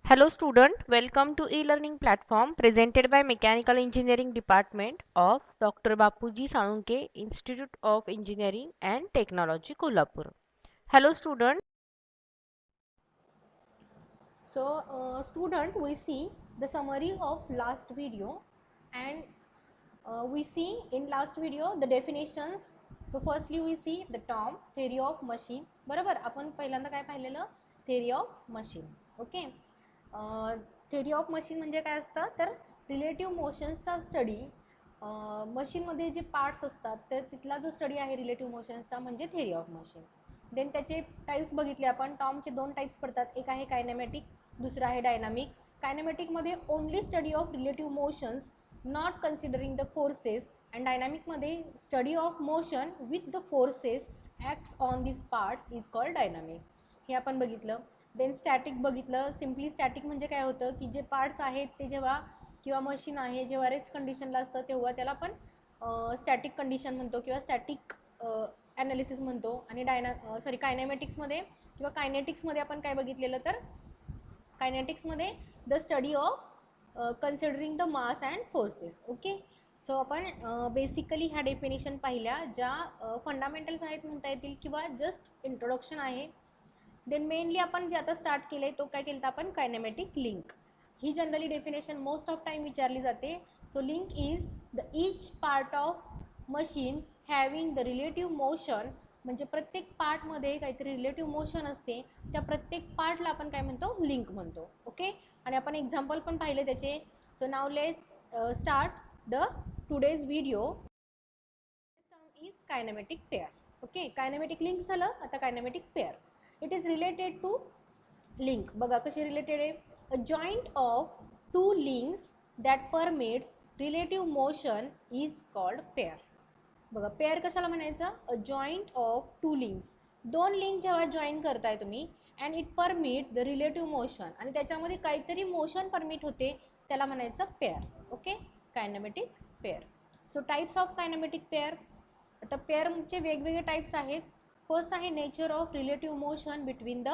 Hello student, welcome to e-learning platform presented by Mechanical Engineering Department of Dr. Bapuji Salunke Institute of Engineering and Technology Kolhapur. Hello student. So, student, we see the summary of last video, and we see in last video the definitions. So, firstly we see the term theory of machine. बरोबर, आपण पहिल्यांदा काय पाहिलेलं theory of machine. Okay, theory of machine म्हणजे काय असतं तर relative मोशन्सचा study. मशीनमध्ये जे पार्ट्स असतात तर तिथला जो स्टडी आहे रिलेटिव्ह मोशन्सचा म्हणजे theory of machine. देन त्याचे टाईप्स बघितले आपण. टॉमचे दोन टाईप्स पडतात, एक आहे कायनेमॅटिक, दुसरा आहे डायनामिक. कायनेमॅटिकमध्ये only study of relative motions not considering the forces, and डायनामिकमध्ये study of motion with the forces acts on this parts is called dynamic. हे आपण बघितलं. देन स्टॅटिक बघितलं. सिम्पली स्टॅटिक म्हणजे काय होतं की जे पार्ट्स आहेत ते जेव्हा किंवा मशीन आहे जेव्हा रेस्ट कंडिशनला असतं तेव्हा त्याला आपण स्टॅटिक कंडिशन म्हणतो किंवा स्टॅटिक ॲनालिसिस म्हणतो. आणि कायनेमॅटिक्समध्ये किंवा कायनेटिक्समध्ये आपण काय बघितलेलं तर कायनेटिक्समध्ये the study of considering the mass and forces. Okay, so आपण बेसिकली ह्या डेफिनेशन पाहिल्या ज्या फंडामेंटल्स आहेत म्हणता येतील किंवा जस्ट इंट्रोडक्शन आहे. देन मेनली आपण जे आता स्टार्ट केलं आहे तो काय केलं तर आपण kinematic link. He generally definition most of time विचारली जाते. So link is the each part of machine having the relative motion, म्हणजे प्रत्येक पार्टमध्ये काहीतरी रिलेटिव्ह मोशन असते, त्या प्रत्येक पार्टला आपण काय म्हणतो लिंक म्हणतो. ओके, आणि आपण एक्झाम्पल पण पाहिले त्याचे. So now let start the today's video. Term is kinematic pair. Okay, kinematic link झालं, आता kinematic pair. It is related to link. बघा कशी रिलेटेड आहे. A joint of two links that permits relative motion is called pair. बघा pair कशाला म्हणायचं, a joint of two links. दोन link जेव्हा जॉईन करताय तुम्ही and it permit the relative motion, आणि त्याच्यामध्ये काहीतरी मोशन परमिट होते त्याला म्हणायचं pair. Okay, kinematic pair. So types of kinematic pair. आता पेअरचे वेगवेगळे टाईप्स आहेत. फर्स्ट आहे nature of relative motion between the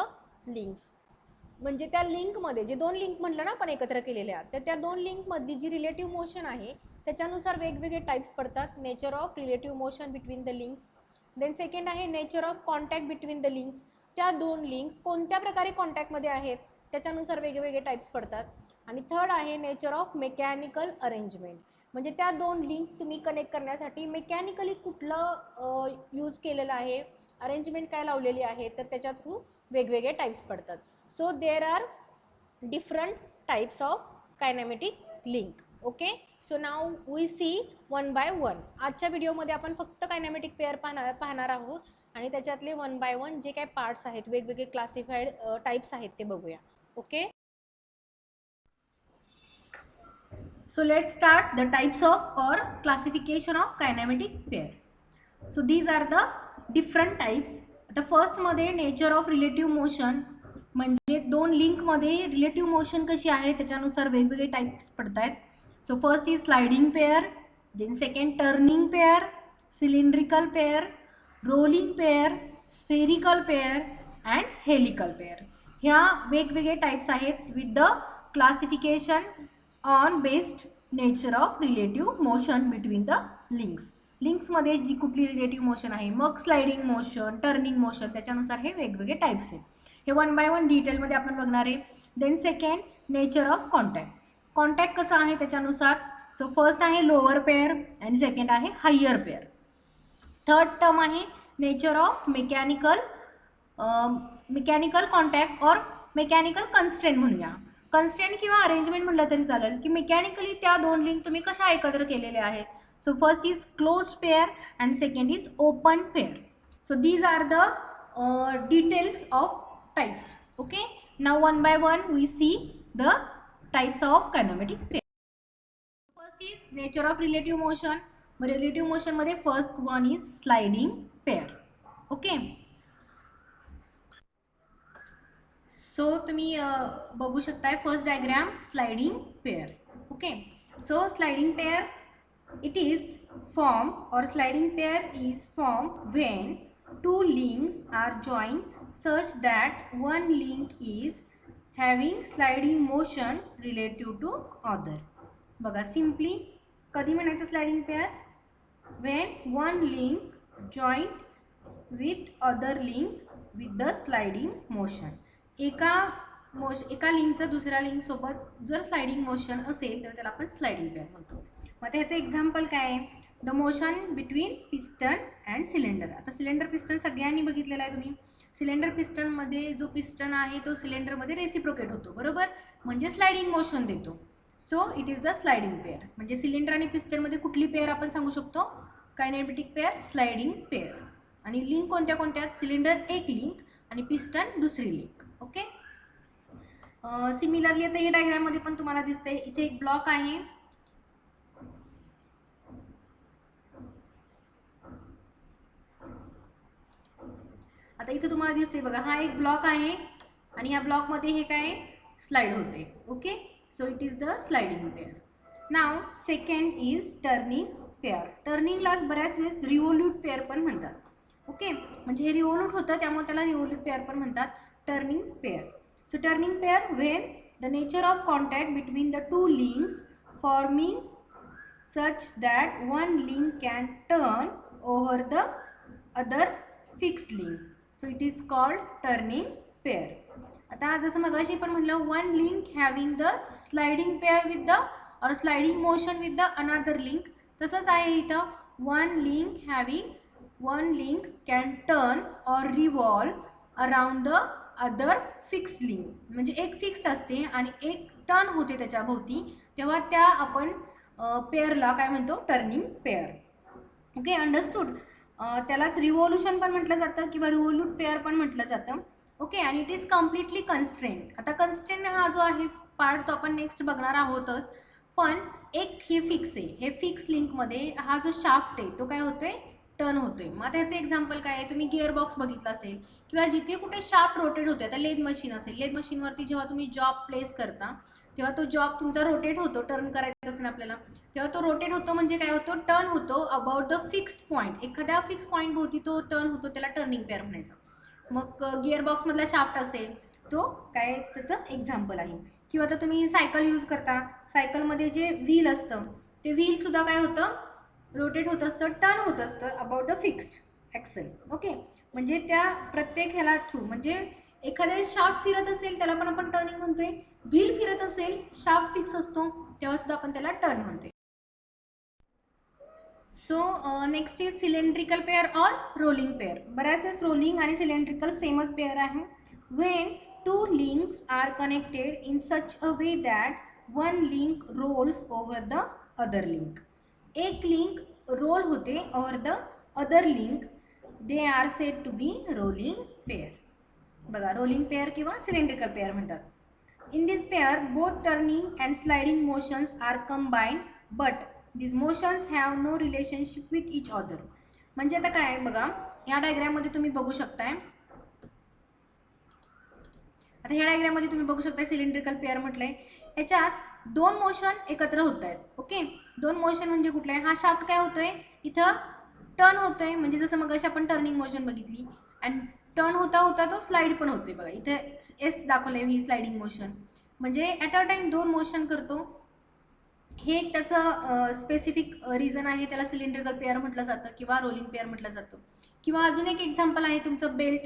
links. म्हणजे त्या लिंकमध्ये जे दोन लिंक म्हटलं ना आपण एकत्र केलेल्या, तर त्या दोन लिंकमधली जी रिलेटिव्ह मोशन आहे त्याच्यानुसार वेगवेगळे टाईप्स पडतात. Nature of relative motion between the links. Then second आहे nature of contact between the links. त्या दोन लिंक्स कोणत्या प्रकारे कॉन्टॅक्टमध्ये आहेत त्याच्यानुसार वेगवेगळे टाईप्स पडतात. आणि थर्ड आहे नेचर ऑफ मेकॅनिकल अरेंजमेंट, म्हणजे त्या दोन लिंक तुम्ही कनेक्ट करण्यासाठी मेकॅनिकली कुठलं यूज केलेलं आहे, अरेंजमेंट काय लावलेली आहे, तर त्याच्या थ्रू वेगवेगळे टाईप्स पडतात. So there are different types of kinematic link. Okay, so now we see one by one. आजच्या व्हिडिओमध्ये आपण फक्त कायनेमॅटिक पेअर पाहणार आहोत आणि त्याच्यातले वन बाय वन जे काय पार्ट्स आहेत वेगवेगळे क्लासिफाईड टाईप्स आहेत ते बघूया. Okay, so let's start the types of or classification of kinematic pair. So these are the different types. The first मध्ये नेचर ऑफ रिलेटिव्ह मोशन, म्हणजे दोन लिंकमध्ये रिलेटिव्ह मोशन कशी आहे त्याच्यानुसार वेगवेगळे टाईप्स पडतात. So first is sliding pair, then second turning pair, cylindrical pair, rolling pair, spherical pair and helical pair. ह्या वेगवेगळे टाईप्स आहेत with the classification on based nature of relative motion between the links. लिंक्समध्ये जी कुठली relative motion आहे, मग sliding motion, turning motion, त्याच्यानुसार हे वेगवेगळे टाईप्स आहेत. हे वन बाय वन डिटेलमध्ये आपण बघणार आहे. Then second nature of contact. Contact कसं आहे त्याच्यानुसार. सो फर्स्ट आहे लोअर पेअर आणि सेकंड आहे हायर पेअर. थर्ड टर्म आहे नेचर ऑफ मेकॅनिकल कॉन्टॅक्ट और मेकॅनिकल कन्स्ट्रेंट म्हणूया. कन्स्ट्रेंट किंवा अरेंजमेंट म्हटलं तरी चालेल की मेकॅनिकली त्या दोन लिंक तुम्ही कशा एकत्र केलेल्या आहेत. So first is closed pair and second is open pair. So these are the details of types. Okay, now one by one we see the types of kinematic pair. First is nature of relative motion. Relative motion मध्ये first one is sliding pair. Okay, so तुम्ही बघू शकताय first diagram sliding pair. Okay, so sliding pair it is form or sliding pair is formed when two links are joined such that one link is having sliding motion relative to other. बघा simply कधी म्हणायचं sliding pair? When one link joint with other link with the sliding motion. एका लिंकचं दुसऱ्या लिंकसोबत जर sliding motion असेल तर त्याला आपण स्लायडिंग पेअर म्हणतो. मग त्याचं एक्झाम्पल काय आहे? The motion between piston and cylinder. आता सिलेंडर पिस्टन सगळ्यांनी बघितलेला आहे तुम्ही. सिलेंडर पिस्टनमध्ये जो पिस्टन आहे तो सिलेंडरमध्ये रेसिप्रोकेट होतो, बरोबर, म्हणजे स्लायडिंग मोशन देतो. So it is the sliding pair. म्हणजे सिलेंडर आणि पिस्टनमध्ये कुठली पेअर आपण सांगू शकतो? Kinematic pair, sliding pair. आणि लिंक कोणत्या कोणत्या? सिलेंडर एक लिंक आणि पिस्टन दुसरी लिंक. ओके. सिमिलरली आता हे डायग्राममध्ये पण तुम्हाला दिसतंय, इथे एक ब्लॉक आहे. आता इथे तुम्हाला दिसते बघा, हा एक ब्लॉक आहे आणि ह्या ब्लॉकमध्ये हे काय स्लाइड होते. Okay. So it is the sliding pair. Now second is turning pair. टर्निंगलाच बऱ्याच वेळेस रिव्होल्यूट पेअर पण म्हणतात. ओके, म्हणजे हे रिव्होल्यूट होतं त्यामुळे त्याला रिव्होल्यूट पेअर पण म्हणतात, turning pair. So turning pair when the nature of contact between the two links forming such that one link can turn over the other fixed link. So it is called turning pair. आता जसं मगाशी पण म्हटलं, one link having the sliding pair with the or sliding motion with the another link, तसंच आहे इथं, one link having one link can turn or revolve around the other fixed link. म्हणजे एक फिक्स्ड असते आणि एक टर्न होते त्याच्या भोवती, तेव्हा त्या आपण पेअरला काय म्हणतो? Turning pair. Okay, understood. त्यालाच रिव्होल्यूशन पण म्हटलं जातं किंवा रिव्होल्यूट पेअर पण म्हटलं जातं. ओके, आणि इट इज कम्प्लिटली कन्स्ट्रेंट. आता कन्स्ट्रेंट हा जो आहे पार्ट तो आपण नेक्स्ट बघणार आहोतच, पण एक हे फिक्स आहे. हे फिक्स लिंकमध्ये हा जो शाफ्ट आहे तो काय होतोय? टर्न होतोय. मग त्याचं एक्झाम्पल काय आहे? तुम्ही गिअर बॉक्स बघितला असेल किंवा जिथे कुठे शाफ्ट रोटेट होते, आता लेथ मशीन असेल, लेथ मशीनवरती जेव्हा तुम्ही जॉब प्लेस करता तेव्हा तो जॉब तुमचा रोटेट होतो. टर्न करायचा असेल आपल्याला, तेव्हा तो रोटेट होतो म्हणजे काय होतो? टर्न होतो अबाउट द फिक्स्ड पॉईंट. एखाद्या फिक्स पॉईंट भोवती तो टर्न होतो, त्याला टर्निंग पेअर म्हणायचं. मग गिअरबॉक्समधला शाफ्ट असेल तो काय त्याचं एक्झाम्पल आहे. किंवा आता तुम्ही सायकल यूज करता, सायकलमध्ये जे व्हील असतं ते व्हीलसुद्धा काय होतं? रोटेट होत असतं, टर्न होत असतं about the fixed axle. Okay, म्हणजे त्या प्रत्येक ह्याला थ्रू, म्हणजे एखाद्या शाफ्ट फिरत असेल त्याला पण आपण टर्निंग म्हणतोय. व्हील फिरत असेल, शाफ्ट फिक्स असतो, तेव्हा सुद्धा आपण त्याला टर्न म्हणतोय. So next is cylindrical pair or rolling pair. बऱ्याच वेळेस रोलिंग आणि सिलेंड्रिकल सेमच पेअर आहे. When two links are connected in such a way that one link rolls over the other link. एक लिंक रोल होते over the other link, they are said to be rolling pair. बघा, rolling pair किंवा cylindrical pair म्हणतात. In this pair, both turning and sliding motions are combined, but these motions have no relationship with each other. म्हणजे आता काय बघा, या डायग्राममध्ये तुम्ही बघू शकताय, आता ह्या डायग्राममध्ये तुम्ही बघू शकताय सिलेंड्रिकल पेअर म्हटलंय. ह्याच्यात दोन मोशन एकत्र होत आहेत. ओके, दोन मोशन म्हणजे कुठले? हा शाफ्ट काय होतोय? इथं टर्न होतोय, म्हणजे जसं मग अशी आपण टर्निंग मोशन बघितली, आणि टर्न होता होता तो स्लाइड पण होते. बघा इथे एस दाखवलंय, ही स्लाइडिंग मोशन, म्हणजे ॲट अ टाइम दोन मोशन करतो. हे एक त्याचं स्पेसिफिक रिझन आहे, त्याला सिलेंड्रिकल पेअर म्हटलं जातं किंवा रोलिंग पेअर म्हटलं जातं. किंवा अजून एक एक्झाम्पल आहे तुमचं बेल्ट.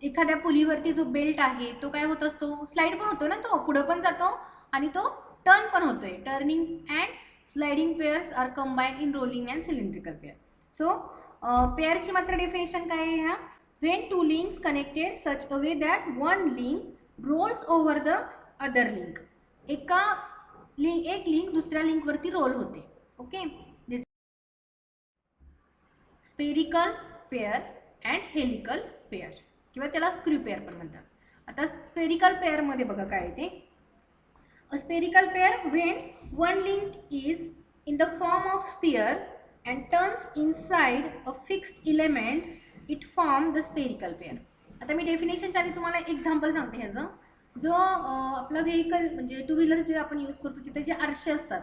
एखाद्या पुलीवरती जो बेल्ट आहे तो काय होत असतो? स्लाइड पण होतो ना, तो पुढं पण जातो आणि तो टर्न पण होतोय. Turning and sliding pairs are combine in rolling and cylindrical pair. So पेअरची मात्र डेफिनेशन काय आहे? ह्या when two links connected such a way that one link rolls over the other link. एक लिंक दुसऱ्या लिंकवरती रोल होते. Okay, spherical pair and helical pair किंवा त्याला स्क्रू पेअर पण म्हणतात. आता स्पेरिकल पेअरमध्ये बघा काय ते. A spherical pair when one link is in the form of sphere and turns inside a fixed element, it form the spherical pair. आता मी डेफिनेशनच्या आधी तुम्हाला एक्झाम्पल सांगते ह्याचं. जो आपलं व्हेकल म्हणजे टू व्हीलर जे आपण यूज करतो तिथे जे आरसे असतात,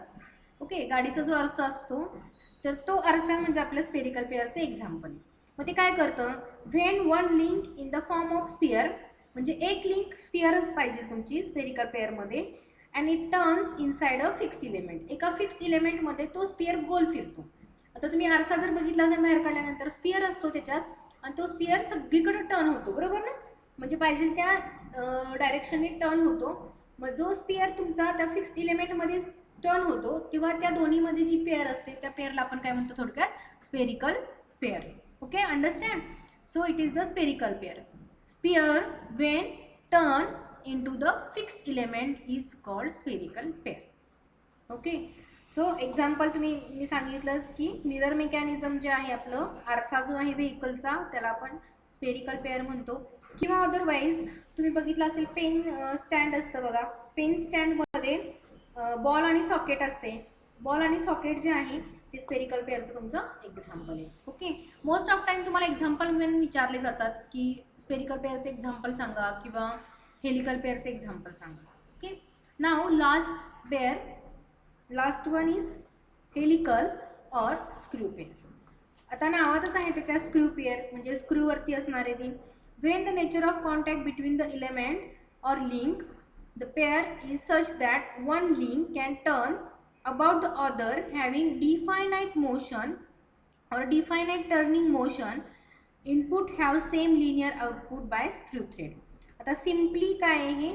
ओके, गाडीचा जो आरसा असतो तर तो आरसा म्हणजे आपल्या स्पेरिकल पेअरचं एक्झाम्पल. मग ते काय करतं? When one link in the form of sphere म्हणजे एक लिंक स्पिअरच पाहिजे तुमची स्पेरिकल पेअरमध्ये, and it turns inside a fixed element. एका फिक्स्ड इलेमेंटमध्ये तो स्पिअर गोल फिरतो. आता तुम्ही आरसा जर बघितला असेल बाहेर काढल्यानंतर स्पिअर असतो त्याच्यात, आणि तो स्पिअर सगळीकडे टर्न होतो, बरोबर ना, म्हणजे पाहिजे त्या डायरेक्शनने टर्न होतो. मग जो स्पिअर तुमचा त्या फिक्स्ड इलेमेंटमध्ये टर्न होतो तेव्हा त्या दोन्हीमध्ये जी पेअर असते त्या पेअरला आपण काय म्हणतो थोडक्यात spherical pair. Okay, understand. So it is the spherical pair. Sphere when turn into the fixed element is called spherical pair. Okay, so example मी सांगितलं की मिरर मेकॅनिझम जे आहे आपलं आरसा जो आहे व्हेकलचा त्याला आपण स्पेरिकल पेअर म्हणतो. किंवा अदरवाईज तुम्ही बघितलं असेल पेन स्टँड असतं बघा, पेन स्टँडमध्ये बॉल आणि सॉकेट असते. बॉल आणि सॉकेट जे आहे ते स्पेरिकल पेअरचं तुमचं एक्झाम्पल आहे. ओके, मोस्ट ऑफ टाइम तुम्हाला एक्झाम्पल म्हणून विचारले जातात की स्पेरिकल पेअरचं एक्झाम्पल सांगा किंवा हेलिकल पेअरचं एक्झाम्पल सांगा. Okay, now last one is helical और स्क्रू पेअर. आता नावातच आहे त्याच्या स्क्रू पेअर म्हणजे स्क्रूवरती असणारे ती. When the nature of contact between the element or link the pair is such that one link can turn about the other having definite motion or definite turning motion, input have same linear output by screw thread. आता simply काय आहे,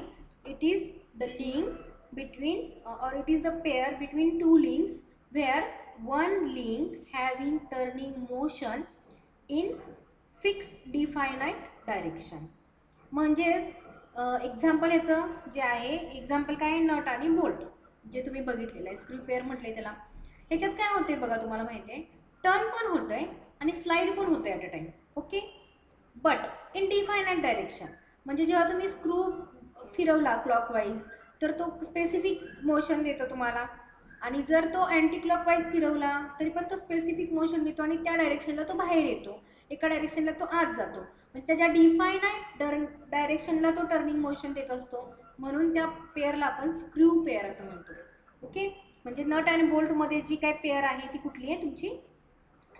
it is the link between or it is the pair between two links where one link having turning motion in fixed definite direction. म्हणजेच example याचं जे आहे example काय, nut आणि bolt जे तुम्ही बघितलेलं आहे स्क्रू पेअर म्हटलंय त्याला. ह्याच्यात काय होते बघा, तुम्हाला माहिती आहे टर्न पण होतंय आणि स्लाइड पण होतंय at a time. Okay, but in definite direction. म्हणजे जेव्हा तुम्ही स्क्रू फिरवला क्लॉकवाईज तर तो स्पेसिफिक मोशन देतो तुम्हाला, आणि जर तो अँटी क्लॉकवाईज फिरवला तरी पण तो स्पेसिफिक मोशन देतो आणि त्या डायरेक्शनला तो बाहेर येतो, एका डायरेक्शनला तो आत जातो. म्हणजे त्याच्या डिफायनाइट डायरेक्शनला तो टर्निंग मोशन देत असतो, म्हणून त्या पेअरला आपण स्क्रू पेअर असं म्हणतो. ओके, म्हणजे नट अँड बोल्टमध्ये जी काय पेअर आहे ती कुठली आहे तुमची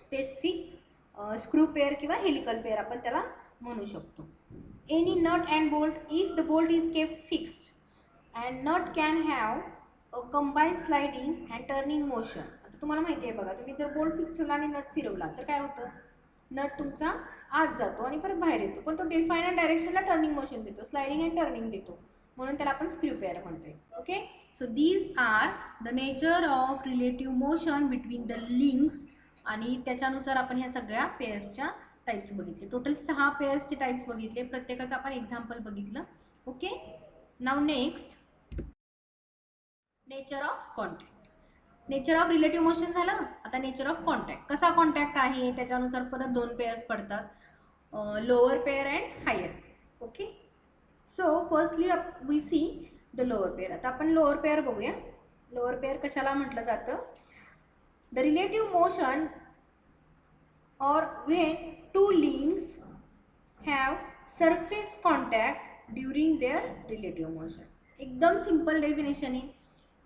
स्पेसिफिक स्क्रू पेअर किंवा हेलिकल पेअर आपण त्याला म्हणू शकतो. Any nut and bolt if the bolt is kept fixed and nut can have combine sliding and turning motion. आता तुम्हाला माहिती आहे बघा, तुम्ही जर बोल्ट फिक्स ठेवला आणि नट फिरवला तर काय होतं, नट तुमचा आत जातो आणि परत बाहेर येतो, पण तो डिफायनाइट डायरेक्शनला टर्निंग मोशन देतो, स्लायडिंग अँड टर्निंग देतो, म्हणून त्याला आपण स्क्रू पेअर म्हणतोय. Okay, so these are the nature of relative motion between the links. आणि त्याच्यानुसार आपण ह्या सगळ्या पेअर्सच्या टाईप्स बघितले. टोटल 6 पेअर्सचे टाईप्स बघितले, प्रत्येकाचं आपण एक्झाम्पल बघितलं. Okay, now next nature of contact. Nature of relative motion झालं, आता नेचर ऑफ कॉन्टॅक्ट. कसा कॉन्टॅक्ट आहे त्याच्यानुसार परत 2 पेअर्स पडतात, lower pair and higher. Okay, so firstly we see the lower pair. आता आपण लोअर पेअर बघूया. लोअर पेअर कशाला म्हटलं जातं, द रिलेटिव्ह मोशन और when two links have surface contact during their relative motion. एकदम सिंपल डेफिनेशन आहे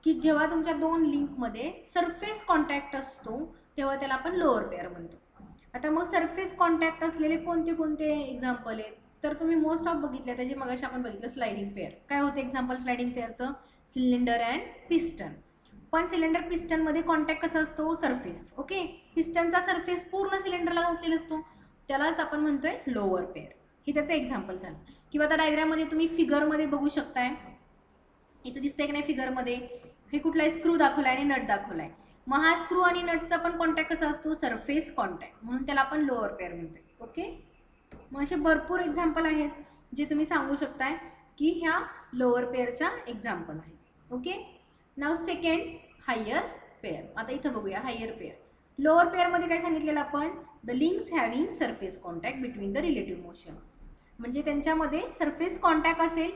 की जेव्हा तुमच्या 2 लिंकमध्ये सरफेस कॉन्टॅक्ट असतो तेव्हा त्याला आपण लोअर पेअर म्हणतो. आता मग सरफेस कॉन्टॅक्ट असलेले कोणते कोणते एक्झाम्पल आहेत, तर तुम्ही मोस्ट ऑफ बघितले त्याचे मगाशी आपण बघितलं स्लायडिंग पेअर. काय होतं एक्झाम्पल स्लायडिंग पेअरचं, सिलेंडर अँड पिस्टन. पण सिलेंडर पिस्टनमध्ये कॉन्टॅक्ट कसा असतो, सरफेस. ओके, पिस्टनचा सरफेस पूर्ण सिलेंडरला घासलेला असतो, त्यालाच आपण म्हणतोय लोअर पेअर. हे त्याचं एक्झाम्पल झालं. किंवा आता डायग्राममध्ये तुम्ही फिगरमध्ये बघू शकताय, इथं दिसतंय की नाही फिगरमध्ये, हे कुठला आहे स्क्रू दाखवलाय आणि नट दाखवलाय. मग हा स्क्रू आणि नटचा पण कॉन्टॅक्ट कसा असतो, सरफेस कॉन्टॅक्ट, म्हणून त्याला आपण लोअर पेअर म्हणतोय. ओके, मग असे भरपूर एक्झाम्पल आहेत जे तुम्ही सांगू शकताय की ह्या लोअर पेअरच्या एक्झाम्पल आहेत. ओके, नाव सेकंड हायर पेअर. आता इथं बघूया हायर पेअर. लोअर पेअरमध्ये काय सांगितलेलं आपण, the links having surface contact between the relative motion. म्हणजे त्यांच्यामध्ये सरफेस कॉन्टॅक्ट असेल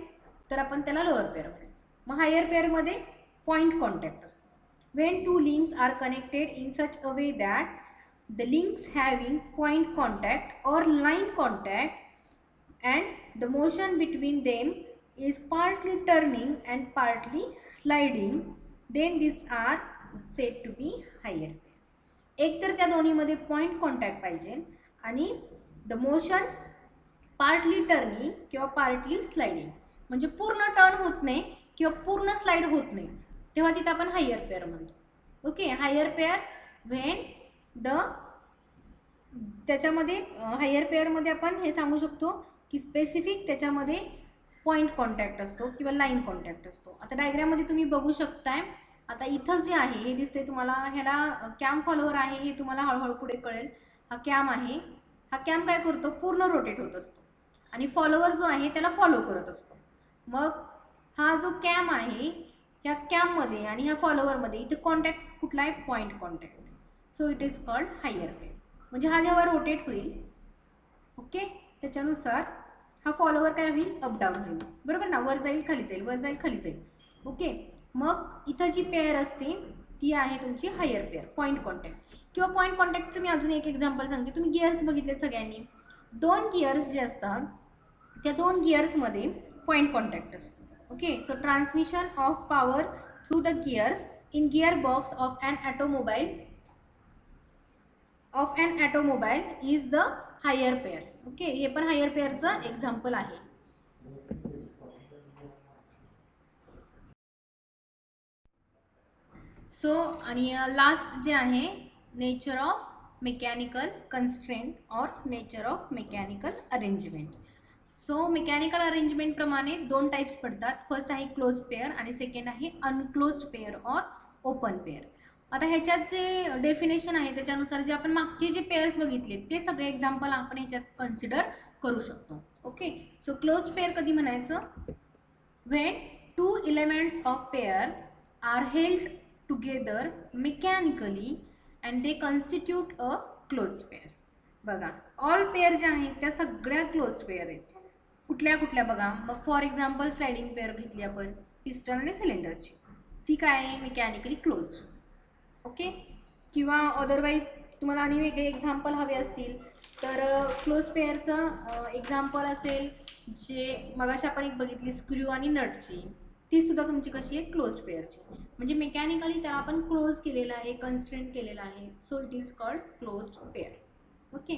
तर आपण त्याला लोअर पेअर म्हणायचं. मग हायर पेअरमध्ये पॉइंट कॉन्टॅक्ट असतो. When two links are connected in such a way that the links having point contact or line contact and the motion between them is partly turning and partly sliding, then these are said to be higher pair. एक तर त्या दोन्हीमध्ये point contact पाहिजे आणि the motion partly turning किंवा partly sliding, म्हणजे पूर्ण turn होत नाही किंवा पूर्ण स्लाइड होत नाही, तेव्हा तिथं आपण हायर पेअर म्हणतो. Okay, higher pair when the त्याच्यामध्ये हायर पेअरमध्ये आपण हे सांगू शकतो की स्पेसिफिक त्याच्यामध्ये पॉईंट कॉन्टॅक्ट असतो किंवा लाईन कॉन्टॅक्ट असतो. आता डायग्राममध्ये तुम्ही बघू शकताय, आता इथं जे आहे हे दिसते तुम्हाला, ह्याला कॅम फॉलोवर आहे हे तुम्हाला हळूहळू पुढे कळेल. हा कॅम आहे, हा कॅम काय करतो, पूर्ण रोटेट होत असतो आणि फॉलोवर जो आहे त्याला फॉलो करत असतो. मग हा जो कॅम आहे, ह्या कॅममध्ये आणि ह्या फॉलोवरमध्ये इथे कॉन्टॅक्ट कुठला आहे, point contact. So it is called higher pair. म्हणजे हा जेव्हा रोटेट होईल, ओके, त्याच्यानुसार हा फॉलोवर काय होईल, अप डाऊन होईल, बरोबर ना, वर जाईल खाली जाईल, वर जाईल खाली जाईल. ओके, मग इथं जी पेअर असते ती आहे तुमची हायर पेअर, पॉईंट कॉन्टॅक्ट. किंवा पॉईंट कॉन्टॅक्टचं मी अजून एक एक्झाम्पल सांगते. तुम्ही गिअर्स बघितलेत सगळ्यांनी, 2 गिअर्स जे असतात त्या 2 गिअर्समध्ये पॉईंट कॉन्टॅक्ट असतो. Okay, so transmission of power through the gears in gear box of an automobile is the higher pair. Okay, हे पण हायर पेअरचं एक्झाम्पल आहे. सो आणि लास्ट जे आहे, nature of mechanical constraint or nature of mechanical arrangement. So mechanical अरेंजमेंटप्रमाणे 2 types पडतात. First आहे क्लोज पेअर आणि सेकंड आहे unclosed pair or open pair. आता ह्याच्यात जे डेफिनेशन आहे त्याच्यानुसार जे आपण मागचे जे पेअर्स बघितले ते सगळे एक्झाम्पल आपण ह्याच्यात कन्सिडर करू शकतो. ओके, सो क्लोज्ड पेअर कधी म्हणायचं, when 2 elements of pair are held together mechanically and they constitute a closed pair. बघा, ऑल पेअर ज्या आहेत त्या सगळ्या क्लोज्ड पेअर आहेत. कुठल्या कुठल्या बघा, मग फॉर एक्झाम्पल स्लायडिंग पेअर घेतली आपण पिस्टन आणि सिलेंडरची, ती काय आहे, मेकॅनिकली क्लोज. ओके, किंवा अदरवाईज तुम्हाला आणि वेगळे एक्झाम्पल हवे असतील तर क्लोज पेअरचं एक्झाम्पल असेल जे मगाशी आपण एक बघितली स्क्रू आणि नटची, ती सुद्धा तुमची कशी आहे, क्लोज्ड पेअरची. म्हणजे मेकॅनिकली त्याला आपण क्लोज केलेलं आहे, कन्स्ट्रेंट केलेलं आहे. So it is called closed pair. Okay,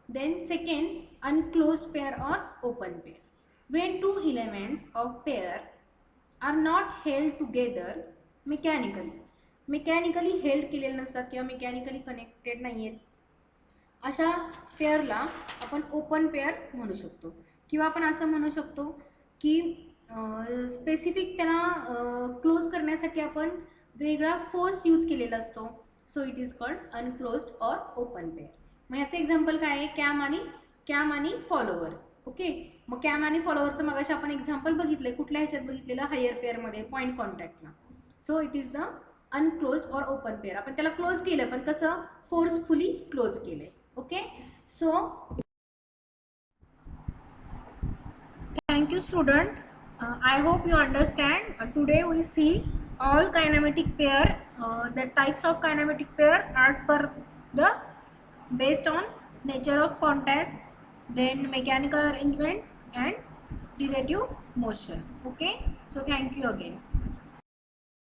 then second, unclosed pair or open pair. when 2 elements of pair are not held together mechanically held केलेले नसतात किंवा मेकॅनिकली कनेक्टेड नाही आहेत, अशा पेअरला आपण ओपन पेअर म्हणू शकतो. किंवा आपण असं म्हणू शकतो की स्पेसिफिक त्यांना क्लोज करण्यासाठी आपण वेगळा फोर्स यूज केलेला असतो. So it is called अनक्लोज्ड or open pair. मग ह्याचं एक्झाम्पल काय आहे, कॅम आणि फॉलोवर. ओके, मग कॅम आणि फॉलोवरचं मगाशी आपण एक्झाम्पल बघितलं, कुठल्या ह्याच्यात बघितलेलं, हायर पेअरमध्ये पॉईंट कॉन्टॅक्टला. So it is the unclosed or open pair. आपण त्याला क्लोज केलं पण कसं, फोर्सफुली क्लोज केलंय. Okay, so thank you student. I hope you understand. Today we see all kinematic pair, the types of kinematic pair as per the based on nature of contact, then mechanical arrangement and relative motion. Okay, so thank you again.